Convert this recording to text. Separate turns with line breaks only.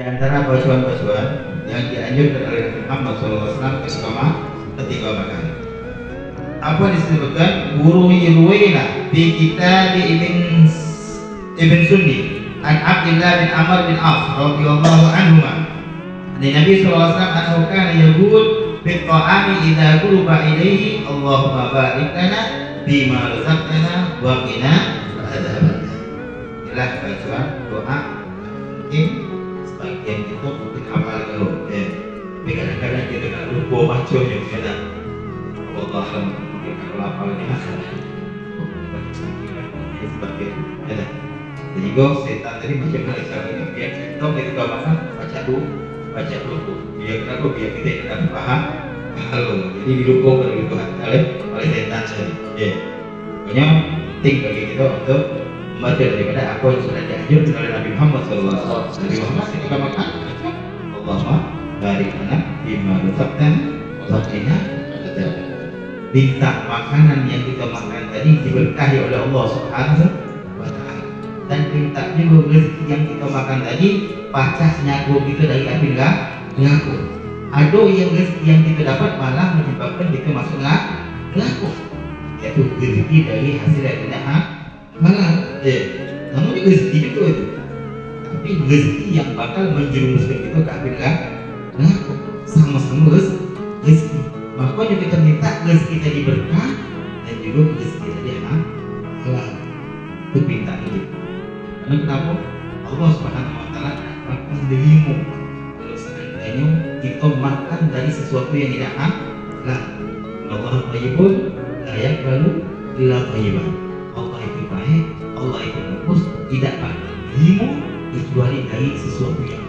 Di antara bacaan-bacaan yang dianjurkan oleh Nabi Muhammad SAW ketika makan. Apa disebutkan? Ruwayna fi kitab Ibn Sunni an Abdullah bin Amr bin Auf radhiyallahu anhuma. Nabi SAW anhu kana yaqul bi ta'ami idza qurba ilayhi Allahumma barik lana bima razaqtana wa qina adzabannar. Inilah bacaan doa mungkin sebagian kita mungkin hafal kalau tapi kadang-kadang kita kan lupa bacanya kadang Allah mungkin kalau hafal ini masalah sebagai jadi kok setan tadi macam mana caranya biar kita ketika makan baca dulu biar kenapa biar kita tidak paham halo jadi didukung oleh Tuhan oleh setan tadi pokoknya penting bagi kita untuk membaca daripada apa yang sudah dianjurkan oleh Nabi Muhammad SAW. Nabi Muhammad ketika makan Allahumma barik lana bima razaqtana wa qina adzabannar. Minta makanan yang kita makan tadi diberkahi oleh Allah Subhanahu wa taala. Dan minta juga rezeki yang kita makan tadi pacah nyago kita dari api neraka. Ada yang rezeki yang kita dapat malah menyebabkan kita masuk neraka. Yaitu rezeki dari hasil yang halal. Namun rezeki itu tapi rezeki yang bakal menjerumuskan kita ke api neraka. Sama-sama rezeki. Makanya kita minta rezeki tadi berkah dan juga rezeki tadi halal. Itu minta ini. Karena kenapa? Allah Subhanahu wa taala akan dirimu kalau seandainya kita makan dari sesuatu yang tidak halal. Allah thayyibun la yaqbalu illa thayyiban. Allah itu baik, Allah itu bagus, tidak akan dirimu kecuali dari sesuatu yang